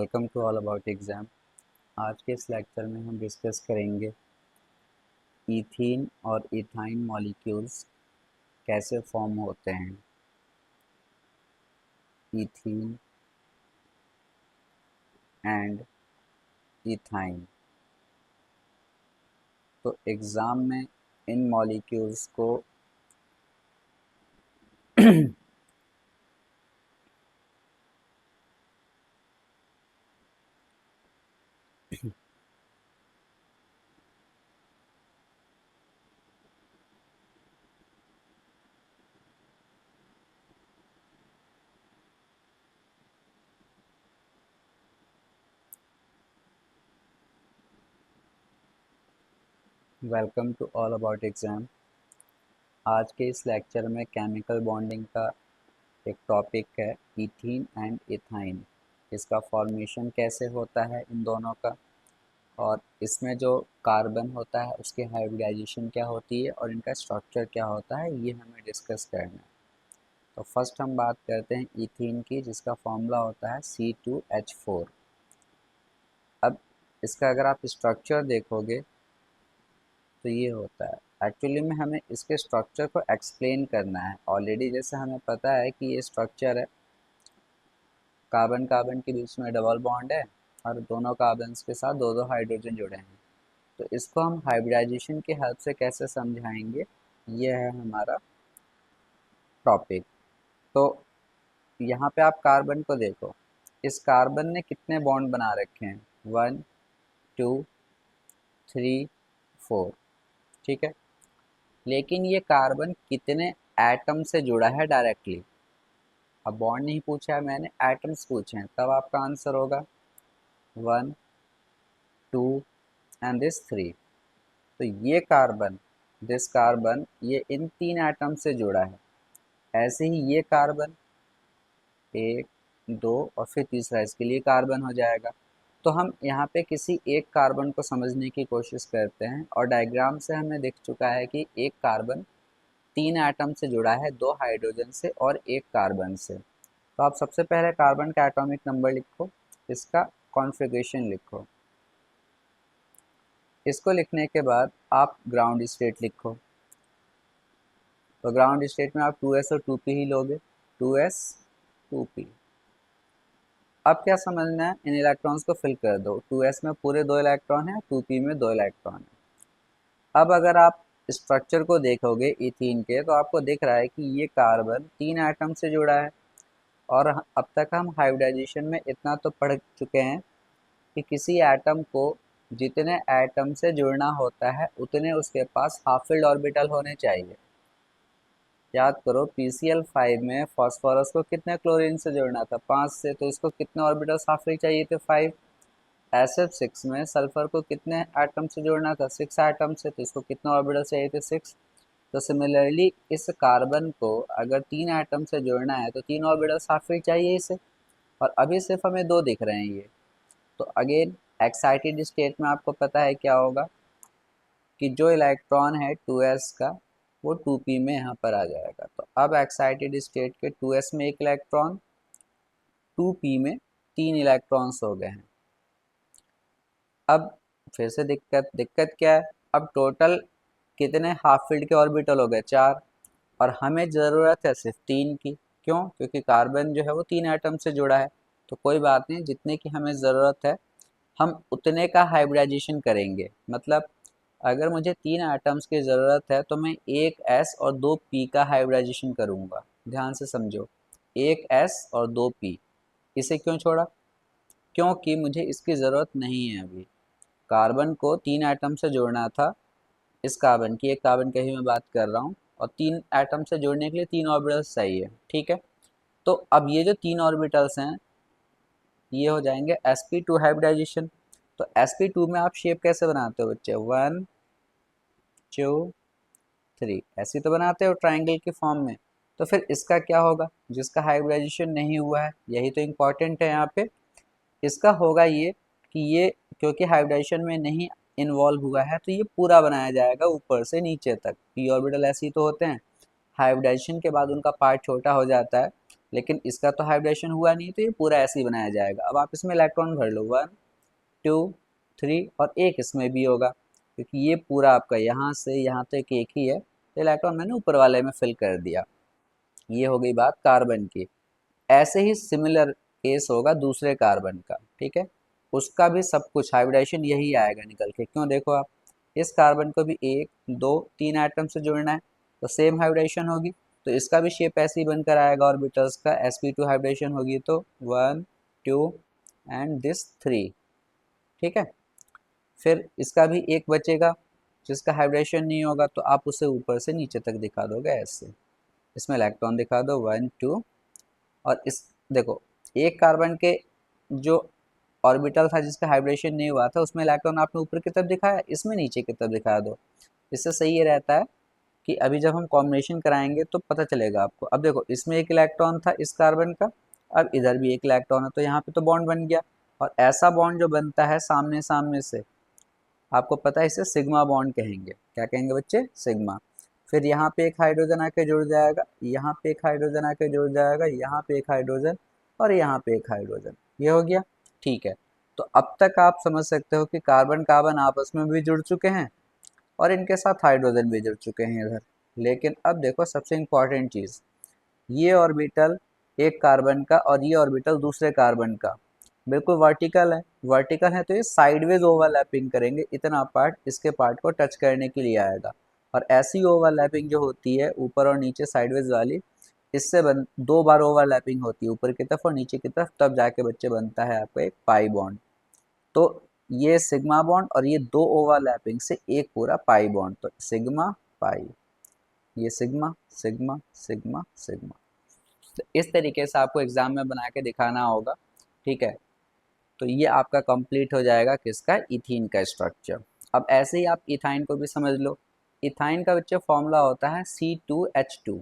Welcome to all about exam. आज के इस लेक्चर में हम डिस्कस करेंगे ईथीन और इथाइन मॉलिक्यूल्स कैसे फॉर्म होते हैं। Ethene and ethyne. तो एग्ज़ाम में इन मॉलिक्यूल्स को welcome to all about exam. आज के इस लेक्चर में केमिकल बॉन्डिंग का एक टॉपिक है ईथीन एंड इथाइन। इसका फॉर्मेशन कैसे होता है इन दोनों का, और इसमें जो कार्बन होता है उसकी हाइब्रिडाइजेशन क्या होती है और इनका स्ट्रक्चर क्या होता है, ये हमें डिस्कस करना है। तो फर्स्ट हम बात करते हैं ईथीन की, जिसका फॉर्मूला होता है C2H4। अब इसका अगर आप स्ट्रक्चर देखोगे तो ये होता है। एक्चुअली में हमें इसके स्ट्रक्चर को एक्सप्लेन करना है। ऑलरेडी जैसे हमें पता है कि ये स्ट्रक्चर है, कार्बन कार्बन के बीच में डबल बॉन्ड है और दोनों कार्बन्स के साथ दो दो हाइड्रोजन जुड़े हैं। तो इसको हम हाइब्रिडाइजेशन की हेल्प से कैसे समझाएंगे, ये है हमारा टॉपिक। तो यहाँ पे आप कार्बन को देखो, इस कार्बन ने कितने बॉन्ड बना रखे हैं, 1 2 3 4, ठीक है। लेकिन ये कार्बन कितने एटम से जुड़ा है डायरेक्टली। अब बॉन्ड नहीं पूछा है मैंने, एटम्स पूछे हैं, तब आपका आंसर होगा 1 2 एंड दिस 3। तो ये कार्बन, दिस कार्बन, ये इन 3 एटम से जुड़ा है। ऐसे ही ये कार्बन 1 2 और फिर तीसरा इसके लिए कार्बन हो जाएगा। तो हम यहाँ पे किसी एक कार्बन को समझने की कोशिश करते हैं, और डायग्राम से हमें दिख चुका है कि एक कार्बन 3 एटम से जुड़ा है, 2 हाइड्रोजन से और 1 कार्बन से। तो आप सबसे पहले कार्बन का एटॉमिक नंबर लिखो, इसका कॉन्फ़िगरेशन लिखो। इसको लिखने के बाद आप ग्राउंड स्टेट लिखो। तो ग्राउंड स्टेट में आप 2s और 2p ही लोगे, 2s 2p। अब क्या समझना है, इन इलेक्ट्रॉन्स को फिल कर दो। 2s में पूरे 2 इलेक्ट्रॉन है, 2p में 2 इलेक्ट्रॉन है। अब अगर आप स्ट्रक्चर को देखोगे इथीन के, तो आपको दिख रहा है कि ये कार्बन 3 एटम से जुड़ा है। और अब तक हम हाइब्रिडाइजेशन में इतना तो पढ़ चुके हैं कि किसी एटम को जितने एटम से जुड़ना होता है उतने उसके पास हाफ फिल्ड ऑर्बिटल होने चाहिए। याद करो, PCl5 में फास्फोरस को कितने क्लोरीन से जोड़ना था, 5 से, तो इसको कितने ऑर्बिटल्स हाफ फिल चाहिए थे, 5। SF6 में सल्फर को कितने एटम से जोड़ना था, 6 एटम से, तो इसको कितने ऑर्बिटल चाहिए थे, 6। तो सिमिलरली इस कार्बन को अगर 3 एटम से जोड़ना है तो 3 ऑर्बिटल्स हाफ फिल चाहिए इसे, और अभी सिर्फ हमें 2 दिख रहे हैं ये। तो अगेन एक्साइटेड स्टेट में आपको पता है क्या होगा कि जो इलेक्ट्रॉन है 2s का, वो 2p में यहाँ पर आ जाएगा। तो अब एक्साइटेड स्टेट के 2s में 1 इलेक्ट्रॉन, 2p में 3 इलेक्ट्रॉन्स हो गए हैं। अब फिर से दिक्कत दिक्कत क्या है, अब टोटल कितने हाफ फील्ड के ऑर्बिटल हो गए, 4। और हमें ज़रूरत है सिर्फ 3 की। क्यों? क्योंकि कार्बन जो है वो 3 एटम से जुड़ा है। तो कोई बात नहीं, जितने की हमें ज़रूरत है हम उतने का हाइब्रिडाइजेशन करेंगे। मतलब अगर मुझे 3 एटम्स की ज़रूरत है तो मैं 1 s और 2 p का हाइब्रिडाइजेशन करूँगा। ध्यान से समझो, 1 s और 2 p। इसे क्यों छोड़ा? क्योंकि मुझे इसकी ज़रूरत नहीं है अभी। कार्बन को 3 एटम से जोड़ना था, इस कार्बन की, एक कार्बन की ही मैं बात कर रहा हूँ, और 3 एटम से जोड़ने के लिए 3 ऑर्बिटल्स चाहिए, ठीक है। तो अब ये जो 3 ऑर्बिटल्स हैं ये हो जाएंगे sp2 हाइब्रिडाइजेशन। तो sp2 में आप शेप कैसे बनाते हो बच्चे, 1 2 3, ऐसे तो बनाते हो ट्राइंगल के फॉर्म में। तो फिर इसका क्या होगा, जिसका हाइब्रिडाइजेशन नहीं हुआ है, यही तो इम्पॉर्टेंट है यहाँ पे। इसका होगा ये कि ये, क्योंकि हाइब्रिडाइजेशन में नहीं इन्वॉल्व हुआ है, तो ये पूरा बनाया जाएगा ऊपर से नीचे तक। p ऑर्बिटल ऐसे ही तो होते हैं, हाइब्रिडाइजेशन के बाद उनका पार्ट छोटा हो जाता है, लेकिन इसका तो हाइब्रिडेशन हुआ नहीं, तो ये पूरा ऐसे ही बनाया जाएगा। अब आप इसमें इलेक्ट्रॉन भर लो, 1 2 3, और एक इसमें भी होगा, क्योंकि ये पूरा आपका यहाँ से यहाँ तक एक ही है, तो इलेक्ट्रॉन मैंने ऊपर वाले में फिल कर दिया। ये हो गई बात कार्बन की। ऐसे ही सिमिलर केस होगा दूसरे कार्बन का, ठीक है, उसका भी सब कुछ हाइब्रिडेशन यही आएगा निकल के। क्यों, देखो आप, इस कार्बन को भी 1 2 3 एटम से जुड़ना है, तो सेम हाइब्रिडेशन होगी, तो इसका भी शेप ऐसे ही बनकर आएगा ऑर्बिटल्स का, sp2 हाइब्रिडेशन होगी तो 1 2 एंड दिस 3, ठीक है। फिर इसका भी एक बचेगा जिसका हाइब्रिडेशन नहीं होगा, तो आप उसे ऊपर से नीचे तक दिखा दोगे ऐसे, इसमें इलेक्ट्रॉन दिखा दो 1 2, और इस देखो एक कार्बन के जो ऑर्बिटल था जिसका हाइब्रिडेशन नहीं हुआ था, उसमें इलेक्ट्रॉन आपने ऊपर की तरफ दिखाया, इसमें नीचे की तरफ दिखा दो। इससे सही ये रहता है कि अभी जब हम कॉम्बिनेशन कराएंगे तो पता चलेगा आपको। अब देखो इसमें एक इलेक्ट्रॉन था इस कार्बन का, अब इधर भी एक इलेक्ट्रॉन है, तो यहाँ पे तो बॉन्ड बन गया, और ऐसा बॉन्ड जो बनता है सामने सामने से, आपको पता है इसे सिग्मा बॉन्ड कहेंगे। क्या कहेंगे बच्चे, सिग्मा। फिर यहाँ पे एक हाइड्रोजन आके जुड़ जाएगा, यहाँ पे एक हाइड्रोजन आके जुड़ जाएगा, यहाँ पे एक हाइड्रोजन, और यहाँ पे एक हाइड्रोजन, ये हो गया, ठीक है। तो अब तक आप समझ सकते हो कि कार्बन कार्बन आपस में भी जुड़ चुके हैं, और इनके साथ हाइड्रोजन भी जुड़ चुके हैं इधर। लेकिन अब देखो सबसे इम्पॉर्टेंट चीज़, ये ऑर्बिटल एक कार्बन का और ये ऑर्बिटल दूसरे कार्बन का बिल्कुल वर्टिकल है। वर्टिकल है तो ये साइडवेज ओवरलैपिंग करेंगे, इतना पार्ट इसके पार्ट को टच करने के लिए आएगा। और ऐसी ओवरलैपिंग जो होती है ऊपर और नीचे साइडवेज वाली, इससे दो बार ओवरलैपिंग होती है, ऊपर की तरफ और नीचे की तरफ, तब जाके बच्चे बनता है आपको एक पाई बॉन्ड। तो ये सिग्मा बॉन्ड और ये दो ओवरलैपिंग से एक पूरा पाई बॉन्ड, तो सिग्मा पाई, ये सिग्मा सिग्मा सिग्मा सिग्मा। तो इस तरीके से आपको एग्जाम में बना के दिखाना होगा, ठीक है। तो ये आपका कंप्लीट हो जाएगा किसका, इथीन का स्ट्रक्चर। अब ऐसे ही आप इथाइन को भी समझ लो। इथाइन का बच्चे फॉर्मूला होता है C2H2,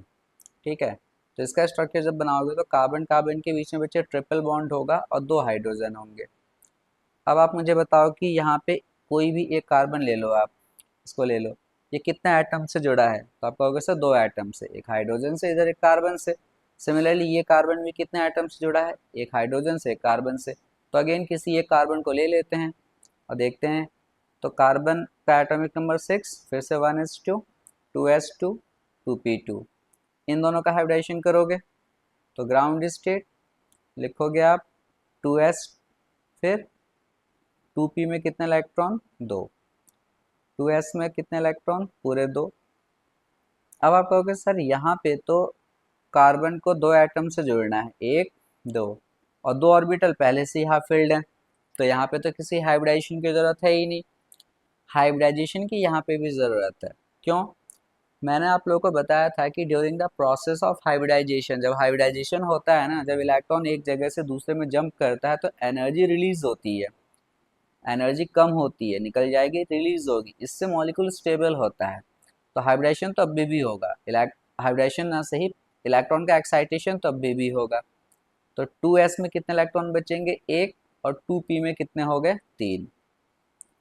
ठीक है। तो इसका स्ट्रक्चर जब बनाओगे तो कार्बन कार्बन के बीच में बच्चे ट्रिपल बॉन्ड होगा और दो हाइड्रोजन होंगे। अब आप मुझे बताओ कि यहाँ पे कोई भी एक कार्बन ले लो, आप इसको ले लो, ये कितने एटम से जुड़ा है, तो आप कहोगे सर दो एटम से, एक हाइड्रोजन से इधर एक कार्बन से। सिमिलरली ये कार्बन भी कितने एटम से जुड़ा है, एक हाइड्रोजन से एक कार्बन से। तो अगेन किसी एक कार्बन को ले लेते हैं और देखते हैं, तो कार्बन का एटॉमिक नंबर 6, फिर से 1s2 2s2 2p2, इन दोनों का हाइब्रिडेशन करोगे तो ग्राउंड स्टेट लिखोगे आप 2s, फिर 2p में कितने इलेक्ट्रॉन, 2, 2s में कितने इलेक्ट्रॉन, पूरे 2। अब आप कहोगे सर यहाँ पे तो कार्बन को दो एटम से जोड़ना है, 1 2, और दो ऑर्बिटल पहले से ही हाफ फिल्ड हैं, तो यहाँ पे तो किसी हाइब्रिडाइजेशन की ज़रूरत है ही नहीं। हाइब्रिडाइजेशन की यहाँ पे भी ज़रूरत है, क्यों, मैंने आप लोगों को बताया था कि during the process of hybridization, जब हाइब्रिडाइजेशन होता है ना, जब इलेक्ट्रॉन एक जगह से दूसरे में जंप करता है तो एनर्जी रिलीज होती है, एनर्जी कम होती है, निकल जाएगी, रिलीज होगी, इससे मॉलिक्यूल स्टेबल होता है। तो हाइब्रिडेशन तो अभी भी होगा, हाइब्रिडेशन ना सही, इलेक्ट्रॉन का एक्साइटेशन तो अभी भी होगा। तो 2s में कितने इलेक्ट्रॉन बचेंगे, 1, और 2p में कितने हो गए, 3।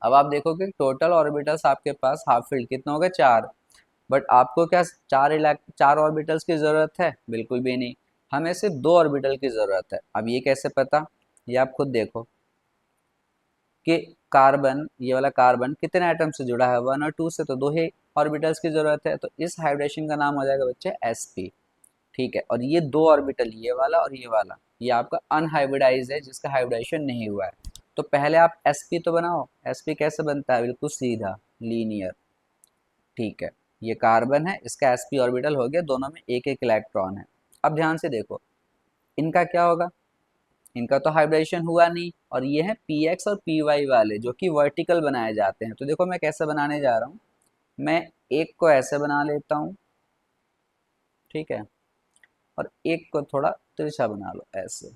अब आप देखोगे टोटल ऑर्बिटल्स आपके पास हाफ फील्ड कितने हो गए, 4। बट आपको क्या चार ऑर्बिटल्स की ज़रूरत है, बिल्कुल भी नहीं, हमें सिर्फ दो ऑर्बिटल की ज़रूरत है। अब ये कैसे पता, ये आप खुद देखो कि कार्बन, ये वाला कार्बन कितने एटम से जुड़ा है, 1 और 2 से, तो दो ही ऑर्बिटल्स की ज़रूरत है, तो इस हाइब्रिडेशन का नाम हो जाएगा बच्चे sp, ठीक है। और ये दो ऑर्बिटल, ये वाला और ये वाला, ये आपका अनहाइब्रिडाइज है, जिसका हाइब्रिडेशन नहीं हुआ है। तो पहले आप sp तो बनाओ, sp कैसे बनता है, बिल्कुल सीधा लीनियर, ठीक है। ये कार्बन है, इसका sp ऑर्बिटल हो गया, दोनों में एक एक इलेक्ट्रॉन है। अब ध्यान से देखो इनका क्या होगा, इनका तो हाइब्रिडेशन हुआ नहीं, और ये है px और py वाले जो कि वर्टिकल बनाए जाते हैं। तो देखो मैं कैसे बनाने जा रहा हूँ, मैं एक को ऐसे बना लेता हूँ, ठीक है, और एक को थोड़ा तिरछा बना लो ऐसे।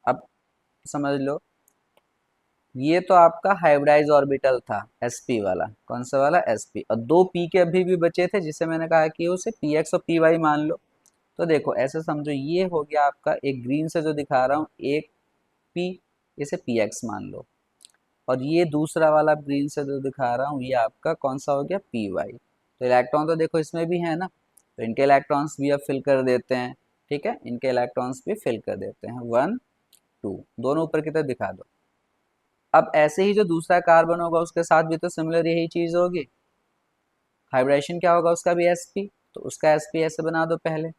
अब समझ लो ये तो आपका हाइब्रिडाइज ऑर्बिटल था sp वाला, कौन सा वाला, sp, और दो p के अभी भी बचे थे जिसे मैंने कहा कि उसे px और py मान लो। तो देखो ऐसे समझो, ये हो गया आपका एक ग्रीन से जो दिखा रहा हूँ एक p, इसे px मान लो, और ये दूसरा वाला ग्रीन से जो दिखा रहा हूँ ये आपका कौन सा हो गया, py। तो इलेक्ट्रॉन तो देखो इसमें भी है ना, तो इनके इलेक्ट्रॉन्स भी अब फिल कर देते हैं, ठीक है, इनके इलेक्ट्रॉन्स भी फिल कर देते हैं, 1 2 दोनों ऊपर की तरफ दिखा दो। अब ऐसे ही जो दूसरा कार्बन होगा उसके साथ भी तो सिमिलर यही चीज होगी, हाइब्रिडेशन क्या होगा उसका भी sp, तो उसका sp ऐसे बना दो पहले,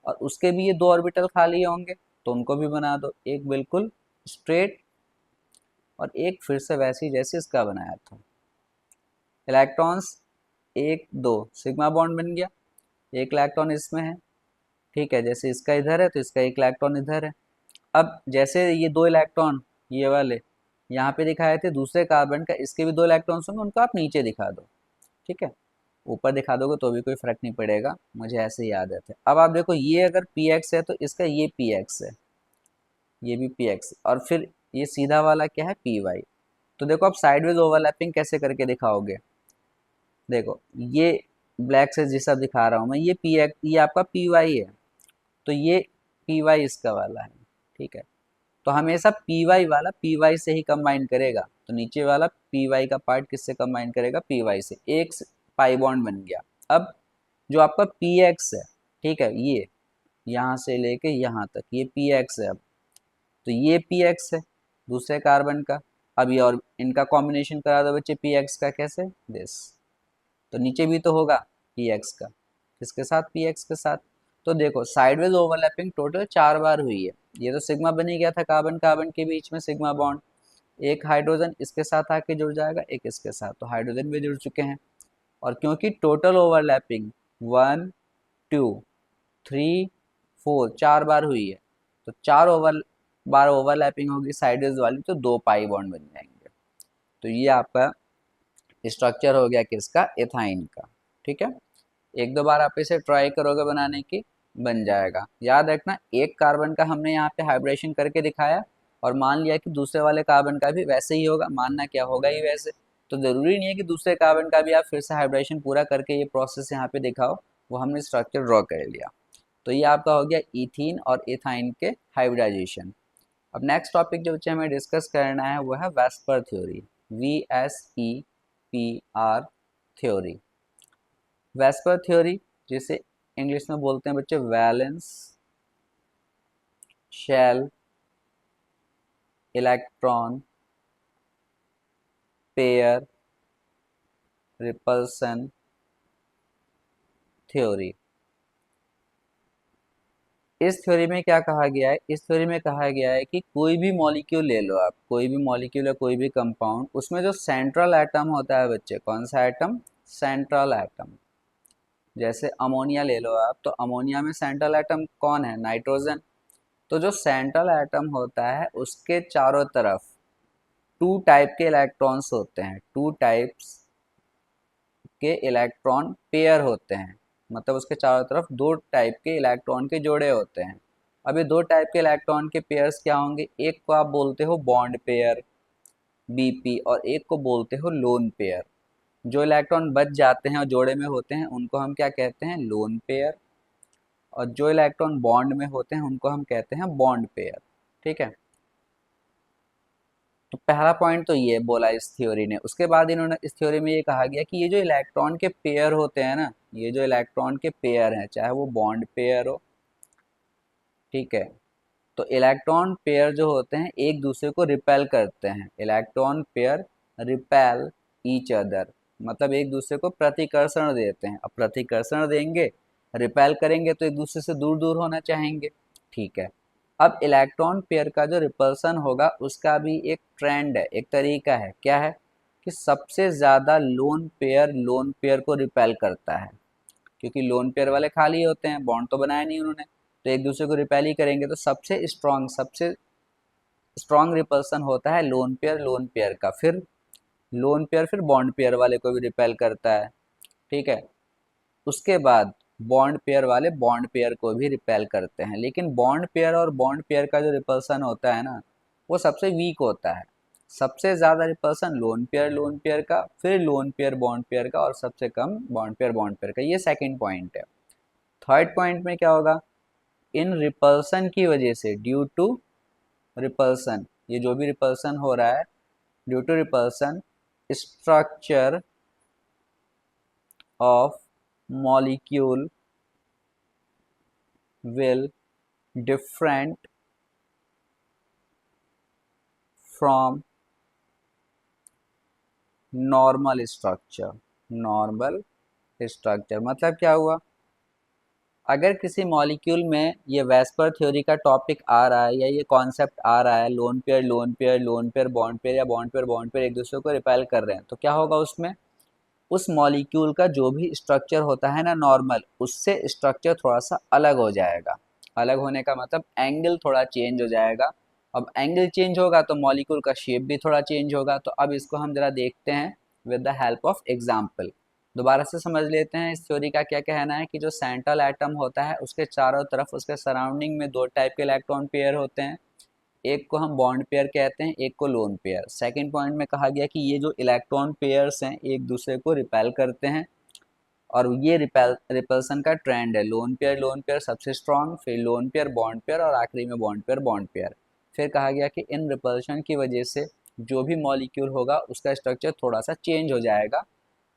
और उसके भी ये 2 ऑर्बिटल खाली होंगे तो उनको भी बना दो, एक बिल्कुल स्ट्रेट और एक फिर से वैसी जैसे इसका बनाया था। इलेक्ट्रॉन्स 1 2 सिग्मा बॉन्ड बन गया, एक इलेक्ट्रॉन इसमें है, ठीक है, जैसे इसका इधर है तो इसका एक इलेक्ट्रॉन इधर है। अब जैसे ये 2 इलेक्ट्रॉन ये वाले यहाँ पे दिखाए थे दूसरे कार्बन का, इसके भी 2 इलेक्ट्रॉन्स होंगे, उनको आप नीचे दिखा दो, ठीक है, ऊपर दिखा दोगे तो भी कोई फर्क नहीं पड़ेगा, मुझे ऐसे ही आदत है। अब आप देखो ये अगर px है तो इसका ये px है, ये भी px, और फिर ये सीधा वाला क्या है py। तो देखो आप साइडवेज ओवरलैपिंग कैसे करके दिखाओगे, देखो ये ब्लैक से जिस दिखा रहा हूँ मैं, ये px ये आपका py है, तो ये py इसका वाला है, ठीक है, तो हमेशा py वाला py से ही कंबाइन करेगा, तो नीचे वाला py का पार्ट किससे कंबाइन करेगा, py से, एक पाई बॉन्ड बन गया। अब जो आपका px है, ठीक है, ये यहाँ से लेके यहाँ तक ये px है, अब तो ये px है दूसरे कार्बन का। अब ये और इनका कॉम्बिनेशन करा दो बच्चे px का, कैसे, दिस, तो नीचे भी तो होगा px का, किसके साथ, px के साथ। तो देखो साइडवेज ओवरलैपिंग टोटल 4 बार हुई है, ये तो सिग्मा बन ही गया था, कार्बन कार्बन के बीच में सिग्मा बॉन्ड, एक हाइड्रोजन इसके साथ आके जुड़ जाएगा, एक इसके साथ, तो हाइड्रोजन भी जुड़ चुके हैं। और क्योंकि टोटल ओवरलैपिंग 1 2 3 4 4 बार हुई है, तो 4 बार ओवरलैपिंग होगी साइडवेज वाली, तो 2 पाई बॉन्ड बन जाएंगे। तो ये आपका स्ट्रक्चर हो गया किसका, एथाइन का, ठीक है। एक दो बार आप इसे ट्राई करोगे बनाने की, बन जाएगा। याद रखना एक कार्बन का हमने यहाँ पे हाइब्रिडेशन करके दिखाया और मान लिया कि दूसरे वाले कार्बन का भी वैसे ही होगा, मानना क्या होगा ही वैसे, तो ज़रूरी नहीं है कि दूसरे कार्बन का भी आप फिर से हाइब्रिडेशन पूरा करके ये प्रोसेस यहाँ पे दिखाओ, वो हमने स्ट्रक्चर ड्रॉ कर लिया। तो ये आपका हो गया इथीन और इथाइन के हाइब्रिडाइजेशन। अब नेक्स्ट टॉपिक जो बच्चे हमें डिस्कस करना है वो है VSEPR theory, VSEPR theory. VSEPR theory जिसे इंग्लिश में बोलते हैं बच्चे valence shell electron pair repulsion theory. इस थ्योरी में क्या कहा गया है, इस थ्योरी में कहा गया है कि कोई भी मॉलिक्यूल ले लो आप, कोई भी मॉलिक्यूल या कोई भी कंपाउंड, उसमें जो सेंट्रल एटम होता है बच्चे, कौन सा एटम, सेंट्रल एटम। जैसे अमोनिया ले लो आप, तो अमोनिया में सेंट्रल एटम कौन है, नाइट्रोजन। तो जो सेंट्रल एटम होता है उसके चारों तरफ 2 टाइप के इलेक्ट्रॉन्स होते हैं, 2 टाइप्स के इलेक्ट्रॉन पेयर होते हैं, मतलब उसके चारों तरफ 2 टाइप के इलेक्ट्रॉन के जोड़े होते हैं। अब ये 2 टाइप के इलेक्ट्रॉन के पेयर्स क्या होंगे, एक को आप बोलते हो बॉन्ड पेयर BP, और एक को बोलते हो लोन पेयर। जो इलेक्ट्रॉन बच जाते हैं और जोड़े में होते हैं उनको हम क्या कहते हैं, लोन पेयर, और जो इलेक्ट्रॉन बॉन्ड में होते हैं उनको हम कहते हैं बॉन्ड पेयर, ठीक है। तो पहला पॉइंट तो ये बोला इस थ्योरी ने। उसके बाद इन्होंने इस थ्योरी में ये कहा गया कि ये जो इलेक्ट्रॉन के पेयर होते हैं ना, ये जो इलेक्ट्रॉन के पेयर हैं, चाहे वो बॉन्ड पेयर हो, ठीक है, तो इलेक्ट्रॉन पेयर जो होते हैं एक दूसरे को रिपेल करते हैं, electron pair repel each other, मतलब एक दूसरे को प्रतिकर्षण देते हैं। अब प्रतिकर्षण देंगे, रिपेल करेंगे तो एक दूसरे से दूर दूर होना चाहेंगे, ठीक है। अब इलेक्ट्रॉन पेयर का जो रिपल्सन होगा उसका भी एक ट्रेंड है, एक तरीका है, क्या है कि सबसे ज़्यादा लोन पेयर को रिपेल करता है, क्योंकि लोन पेयर वाले खाली होते हैं, बॉन्ड तो बनाया नहीं उन्होंने, तो एक दूसरे को रिपेल ही करेंगे, तो सबसे स्ट्रॉन्ग रिपल्सन होता है लोन पेयर का, फिर लोन पेयर फिर बॉन्ड पेयर वाले को भी रिपेल करता है, ठीक है। उसके बाद बॉन्ड पेयर वाले बॉन्ड पेयर को भी रिपेल करते हैं, लेकिन बॉन्ड पेयर और बॉन्ड पेयर का जो रिपल्सन होता है ना, वो सबसे वीक होता है। सबसे ज़्यादा रिपल्सन लोन पेयर का, फिर लोन पेयर बॉन्ड पेयर का, और सबसे कम बॉन्ड पेयर का। ये सेकंड पॉइंट है। थर्ड पॉइंट में क्या होगा, इन रिपल्सन की वजह से, ड्यू टू रिपल्सन, ये जो भी रिपल्सन हो रहा है due to repulsion, structure of molecule will different from normal structure. Normal structure मतलब क्या हुआ, अगर किसी मॉलिक्यूल में ये वेस्पर थ्योरी का टॉपिक आ रहा है या ये कॉन्सेप्ट आ रहा है, lone pair lone pair lone pair bond pair या बॉन्ड पेयर एक दूसरे को रिपेल कर रहे हैं, तो क्या होगा उसमें, उस मॉलिक्यूल का जो भी स्ट्रक्चर होता है ना नॉर्मल, उससे स्ट्रक्चर थोड़ा सा अलग हो जाएगा। अलग होने का मतलब एंगल थोड़ा चेंज हो जाएगा। अब एंगल चेंज होगा तो मॉलिक्यूल का शेप भी थोड़ा चेंज होगा। तो अब इसको हम जरा देखते हैं with the help of example. दोबारा से समझ लेते हैं इस थ्योरी का क्या कहना है कि जो सेंट्रल एटम होता है उसके चारों तरफ उसके सराउंडिंग में दो टाइप के इलेक्ट्रॉन पेयर होते हैं। एक को हम बॉन्ड पेयर कहते हैं, एक को लोन पेयर। सेकंड पॉइंट में कहा गया कि ये जो इलेक्ट्रॉन पेयर्स हैं एक दूसरे को रिपेल करते हैं और ये रिपल्सन का ट्रेंड है। लोन पेयर सबसे स्ट्रॉन्ग, फिर लोन पेयर बॉन्ड पेयर और आखिरी में बॉन्ड पेयर बॉन्ड पेयर। फिर कहा गया कि इन रिपल्शन की वजह से जो भी मॉलिक्यूल होगा उसका स्ट्रक्चर थोड़ा सा चेंज हो जाएगा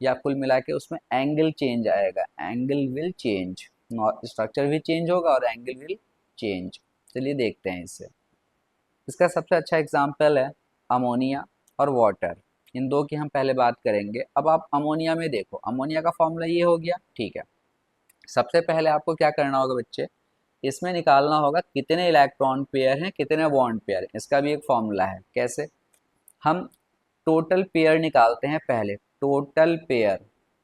या कुल मिला के उसमें एंगल चेंज आएगा। एंगल विल चेंज, स्ट्रक्चर भी चेंज होगा और एंगल विल चेंज। चलिए देखते हैं इससे। इसका सबसे अच्छा एग्जाम्पल है अमोनिया और वाटर। इन दो की हम पहले बात करेंगे। अब आप अमोनिया में देखो, अमोनिया का फॉर्मूला ये हो गया, ठीक है। सबसे पहले आपको क्या करना होगा बच्चे, इसमें निकालना होगा कितने इलेक्ट्रॉन पेयर हैं कितने बॉन्ड पेयर हैं। इसका भी एक फॉर्मूला है। कैसे, हम टोटल पेयर निकालते हैं पहले, टोटल पेयर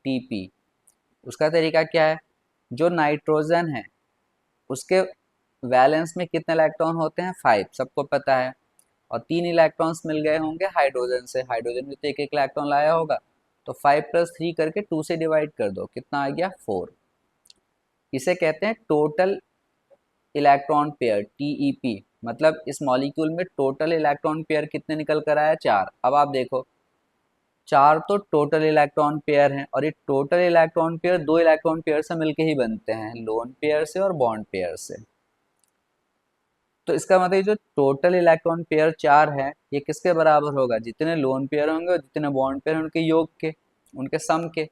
टीपी। उसका तरीका क्या है, जो नाइट्रोजन है उसके वैलेंस में कितने इलेक्ट्रॉन होते हैं, 5, सबको पता है। और 3 इलेक्ट्रॉन्स मिल गए होंगे हाइड्रोजन से, हाइड्रोजन में तो एक एक इलेक्ट्रॉन लाया होगा। तो 5 + 3 करके 2 से डिवाइड कर दो, कितना आ गया 4। इसे कहते हैं टोटल इलेक्ट्रॉन पेयर, टीईपी। मतलब इस मॉलिक्यूल में टोटल इलेक्ट्रॉन पेयर कितने निकल कर आया, 4। अब आप देखो 4 तो टोटल इलेक्ट्रॉन पेयर हैं और ये टोटल इलेक्ट्रॉन पेयर दो इलेक्ट्रॉन पेयर से मिलके ही बनते हैं, लोन पेयर से और बॉन्ड पेयर से। तो इसका मतलब जो टोटल इलेक्ट्रॉन पेयर 4 है ये किसके बराबर होगा, जितने लोन पेयर होंगे और जितने बॉन्ड पेयर उनके योग के, उनके सम के।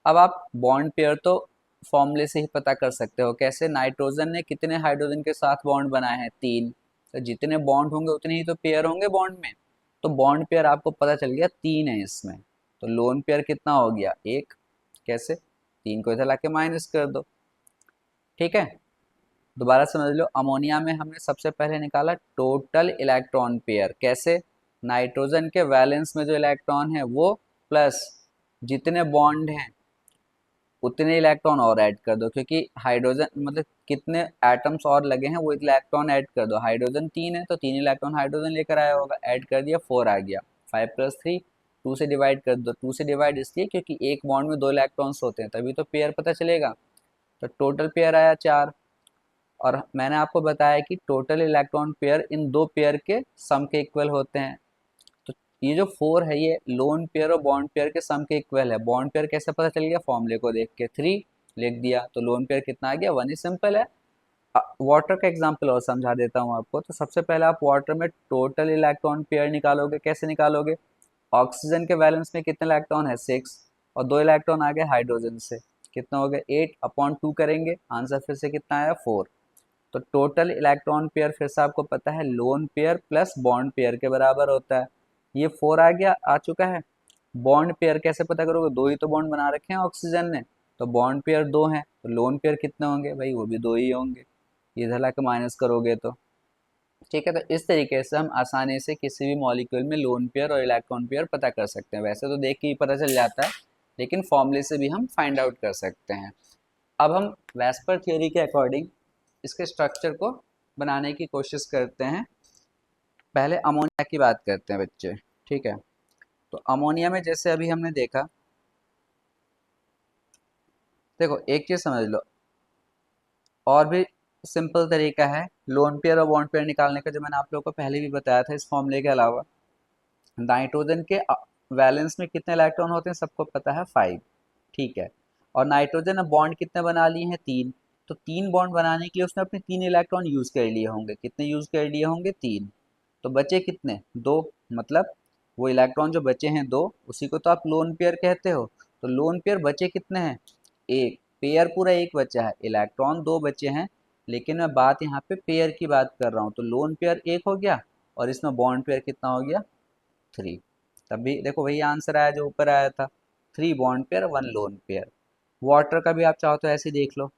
अब आप बॉन्ड पेयर तो फॉर्मूले से ही पता कर सकते हो। कैसे, नाइट्रोजन ने कितने हाइड्रोजन के साथ बॉन्ड बनाए हैं, 3। तो जितने बॉन्ड होंगे उतने ही तो पेयर होंगे बॉन्ड में। तो बॉन्ड पेयर आपको पता चल गया 3 है इसमें। तो लोन पेयर कितना हो गया, 1। कैसे, 3 को इधर ला के माइनस कर दो, ठीक है। दोबारा समझ लो, अमोनिया में हमने सबसे पहले निकाला टोटल इलेक्ट्रॉन पेयर। कैसे, नाइट्रोजन के वैलेंस में जो इलेक्ट्रॉन है वो प्लस जितने बॉन्ड हैं उतने इलेक्ट्रॉन और ऐड कर दो, क्योंकि हाइड्रोजन मतलब कितने एटम्स और लगे हैं वो इलेक्ट्रॉन ऐड कर दो। हाइड्रोजन 3 है तो 3 इलेक्ट्रॉन हाइड्रोजन लेकर आया होगा, ऐड कर दिया, 4 आ गया। 5 + 3, 2 से डिवाइड कर दो। 2 से डिवाइड इसलिए क्योंकि एक बॉन्ड में 2 इलेक्ट्रॉन्स होते हैं तभी तो पेयर पता चलेगा। तो टोटल पेयर आया 4। और मैंने आपको बताया कि टोटल इलेक्ट्रॉन पेयर इन दो पेयर के सम के इक्वल होते हैं। तो ये जो 4 है ये लोन पेयर और बॉन्ड पेयर के सम के इक्वल है। बॉन्ड पेयर कैसे पता चल गया, फॉर्मूले को देख के, 3 लिख दिया। तो लोन पेयर कितना आ गया, 1 ही, सिंपल है। वाटर का एग्जाम्पल और समझा देता हूँ आपको। तो सबसे पहले आप वाटर में टोटल इलेक्ट्रॉन पेयर निकालोगे। कैसे निकालोगे, ऑक्सीजन के बैलेंस में कितने इलेक्ट्रॉन है, 6, और 2 इलेक्ट्रॉन आ गए हाइड्रोजन से, कितना हो गया 8/2 करेंगे, आंसर फिर से कितना आया 4। तो टोटल इलेक्ट्रॉन पेयर फिर से आपको पता है lone pair plus bond pair के बराबर होता है। ये 4 आ गया, आ चुका है। बॉन्ड पेयर कैसे पता करोगे, 2 ही तो बॉन्ड बना रखे हैं ऑक्सीजन ने, तो बॉन्ड पेयर 2 हैं, तो लोन पेयर कितने होंगे भाई, वो भी 2 ही होंगे। ये इधर लाके माइनस करोगे तो, ठीक है। तो इस तरीके से हम आसानी से किसी भी मॉलिक्यूल में लोन पेयर और इलेक्ट्रॉन पेयर पता कर सकते हैं। वैसे तो देख के ही पता चल जाता है, लेकिन फॉर्मूले से भी हम फाइंड आउट कर सकते हैं। अब हम वेस्पर थ्योरी के अकॉर्डिंग इसके स्ट्रक्चर को बनाने की कोशिश करते हैं। पहले अमोनिया की बात करते हैं बच्चे, ठीक है। तो अमोनिया में जैसे अभी हमने देखा, देखो एक चीज़ समझ लो, और भी सिंपल तरीका है लोन पेयर और बॉन्ड पेयर निकालने का, जो मैंने आप लोगों को पहले भी बताया था इस फॉर्मूले के अलावा। नाइट्रोजन के वैलेंस में कितने इलेक्ट्रॉन होते हैं सबको पता है, 5, ठीक है। और नाइट्रोजन ने बॉन्ड कितने बना लिए हैं, 3। तो 3 बॉन्ड बनाने के लिए उसने अपने 3 इलेक्ट्रॉन यूज कर लिए होंगे। कितने यूज कर लिए होंगे, 3। तो बचे कितने, 2। मतलब वो इलेक्ट्रॉन जो बचे हैं 2, उसी को तो आप लोन पेयर कहते हो। तो लोन पेयर बचे कितने हैं, एक। पेयर पूरा एक बचा है, इलेक्ट्रॉन 2 बचे हैं। लेकिन मैं बात यहाँ पे पेयर की बात कर रहा हूँ, तो लोन पेयर एक हो गया और इसमें बॉन्ड पेयर कितना हो गया, 3। तभी देखो वही आंसर आया जो ऊपर आया था, 3 bond pair 1 lone pair. Water का भी आप चाहो तो ऐसे ही देख लो।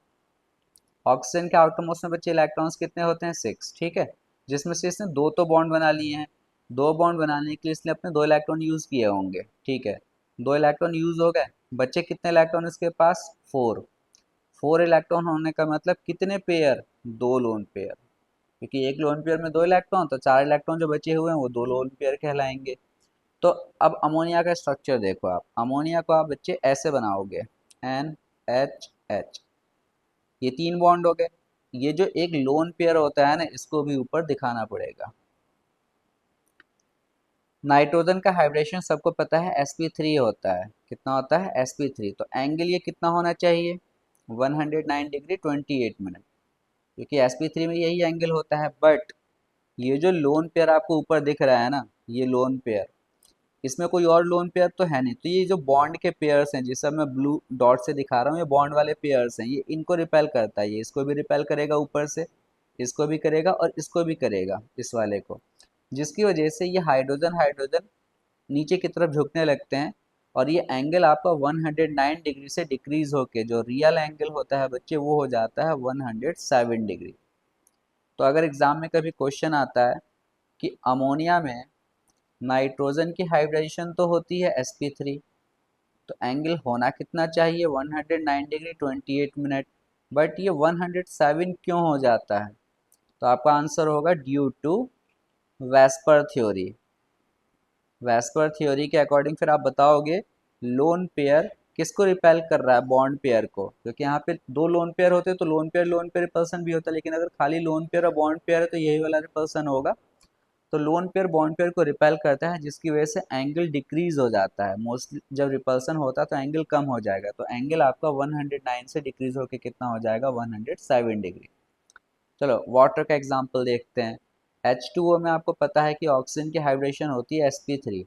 ऑक्सीजन के आउटरमोस्ट में बच्चे इलेक्ट्रॉन्स कितने होते हैं, 6, ठीक है, जिसमें से इसने दो तो बॉन्ड बना लिए हैं, दो बॉन्ड बनाने के लिए इसने अपने 2 इलेक्ट्रॉन यूज किए होंगे, ठीक है, 2 इलेक्ट्रॉन यूज हो गए, बच्चे कितने इलेक्ट्रॉन इसके पास, 4 इलेक्ट्रॉन होने का मतलब कितने पेयर, 2 लोन पेयर, क्योंकि एक लोन पेयर में 2 इलेक्ट्रॉन, तो 4 इलेक्ट्रॉन जो बचे हुए हैं वो 2 लोन पेयर कहलाएंगे। तो अब अमोनिया का स्ट्रक्चर देखो, आप अमोनिया को आप बच्चे ऐसे बनाओगे, NH, ये 3 बॉन्ड हो गए, ये जो एक लोन पेयर होता है ना, इसको भी ऊपर दिखाना पड़ेगा। नाइट्रोजन का हाइब्रिडेशन सबको पता है sp3 होता है, कितना होता है, sp3, तो एंगल ये कितना होना चाहिए, 109 डिग्री 28 मिनट, क्योंकि sp3 में यही एंगल होता है। बट ये जो लोन पेयर आपको ऊपर दिख रहा है ना, ये लोन पेयर, इसमें कोई और लोन पेयर तो है नहीं, तो ये जो बॉन्ड के पेयर्स हैं जिसे मैं ब्लू डॉट से दिखा रहा हूँ, ये बॉन्ड वाले पेयर्स हैं, ये इनको रिपेल करता है, ये इसको भी रिपेल करेगा ऊपर से, इसको भी करेगा और इसको भी करेगा, इस वाले को, जिसकी वजह से ये हाइड्रोजन हाइड्रोजन नीचे की तरफ झुकने लगते हैं, और ये एंगल आपका 109 डिग्री से डिक्रीज होके जो रियल एंगल होता है बच्चे, वो हो जाता है 107 डिग्री। तो अगर एग्जाम में कभी क्वेश्चन आता है कि अमोनिया में नाइट्रोजन की हाइब्रिडेशन तो होती है sp3, तो एंगल होना कितना चाहिए, 109 डिग्री 28 मिनट, बट ये 107 क्यों हो जाता है, तो आपका आंसर होगा due to VSEPR theory. VSEPR theory के अकॉर्डिंग फिर आप बताओगे लोन पेयर किसको रिपेल कर रहा है, बॉन्ड पेयर को, क्योंकि यहाँ पे 2 लोन पेयर होते हैं तो लोन पेयर रिपल्सन भी होता है, लेकिन अगर खाली लोन पेयर और बॉन्ड पेयर है तो यही वाला रिपल्सन होगा। तो लोन पेयर बॉन्ड पेयर को रिपेल करता है, जिसकी वजह से एंगल डिक्रीज हो जाता है, मोस्टली जब रिपल्सन होता है तो एंगल कम हो जाएगा, तो एंगल आपका 109 से डिक्रीज होकर कितना हो जाएगा, 107 डिग्री। चलो वाटर का एग्जांपल देखते हैं। H2O में आपको पता है कि ऑक्सीजन की हाइब्रिडेशन होती है sp3,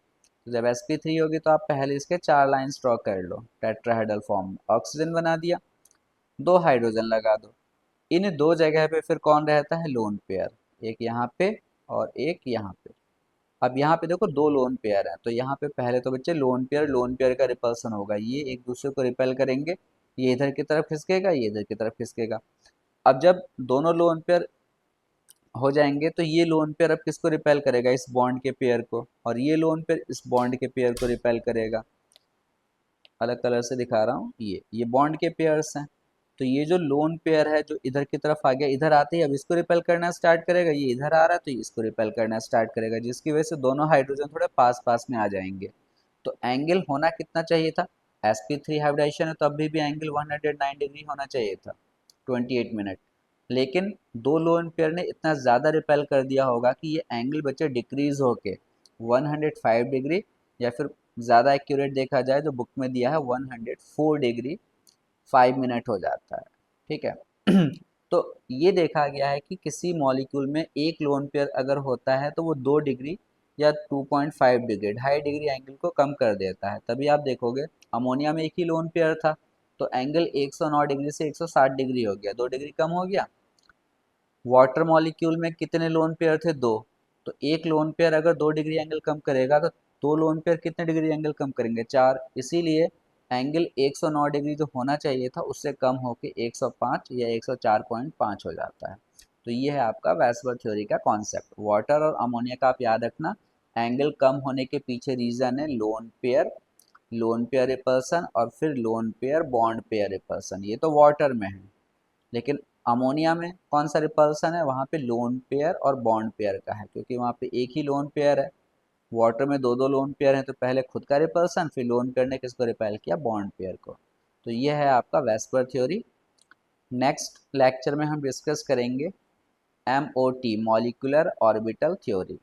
तो जब sp3 होगी तो आप पहले इसके 4 लाइन ड्रॉ कर लो टेट्राहेड्रल फॉर्म में, ऑक्सीजन बना दिया, 2 हाइड्रोजन लगा दो, इन 2 जगह पे फिर कौन रहता है, लोन पेयर, एक यहाँ पे और एक यहाँ पे। अब यहाँ पे देखो 2 लोन पेयर हैं, तो यहाँ पे पहले तो बच्चे लोन पेयर का रिपल्सन होगा, ये एक दूसरे को रिपेल करेंगे, ये इधर की तरफ खिसकेगा, ये इधर की तरफ खिसकेगा। अब जब दोनों लोन पेयर हो जाएंगे तो ये लोन पेयर अब किसको रिपेल करेगा, इस बॉन्ड के पेयर को, और ये लोन पेयर इस बॉन्ड के पेयर को रिपेल करेगा। अलग कलर से दिखा रहा हूँ, ये बॉन्ड के पेयर्स हैं, तो ये जो लोन पेयर है जो इधर की तरफ आ गया, इधर आते ही अब इसको रिपेल करना स्टार्ट करेगा, ये इधर आ रहा है तो ये इसको रिपेल करना स्टार्ट करेगा, जिसकी वजह से दोनों हाइड्रोजन थोड़े पास पास में आ जाएंगे। तो एंगल होना कितना चाहिए था, sp3 हाइब्रिडेशन है तो अभी भी एंगल 109 डिग्री होना चाहिए था, 28 मिनट, लेकिन 2 लोन पेयर ने इतना ज़्यादा रिपेल कर दिया होगा कि ये एंगल बच्चे डिक्रीज होके 105 डिग्री, या फिर ज़्यादा एक्यूरेट देखा जाए जो बुक में दिया है 104 डिग्री 5 मिनट हो जाता है, ठीक है। तो ये देखा गया है कि किसी मॉलिक्यूल में एक लोन पेयर अगर होता है तो वो 2 डिग्री या 2.5 डिग्री 2.5 डिग्री एंगल को कम कर देता है। तभी आप देखोगे अमोनिया में एक ही लोन पेयर था तो एंगल 109 डिग्री से 160 डिग्री हो गया, 2 डिग्री कम हो गया। वाटर मॉलिक्यूल में कितने लोन पेयर थे, 2, तो एक लोन पेयर अगर 2 डिग्री एंगल कम करेगा तो 2 लोन पेयर कितने डिग्री एंगल कम करेंगे, 4, इसीलिए एंगल 109 डिग्री जो होना चाहिए था उससे कम होकर 105 या 104.5 हो जाता है। तो ये है आपका वेस्पर थ्योरी का कॉन्सेप्ट। वाटर और अमोनिया का आप याद रखना, एंगल कम होने के पीछे रीजन है लोन पेयर रिपल्सन और फिर loan pair bond pair repulsion, ये तो वाटर में है। लेकिन अमोनिया में कौन सा रिपल्सन है, वहाँ पे लोन पेयर और बॉन्ड पेयर का है, क्योंकि वहाँ पे एक ही लोन पेयर है। वाटर में 2 लोन पेयर हैं तो पहले खुद का रिपल्सन, फिर लोन पेयर ने किसको रिपेल किया, बॉन्ड पेयर को। तो ये है आपका वेस्पर थ्योरी। नेक्स्ट लेक्चर में हम डिस्कस करेंगे MOT मॉलिक्यूलर ऑर्बिटल थ्योरी।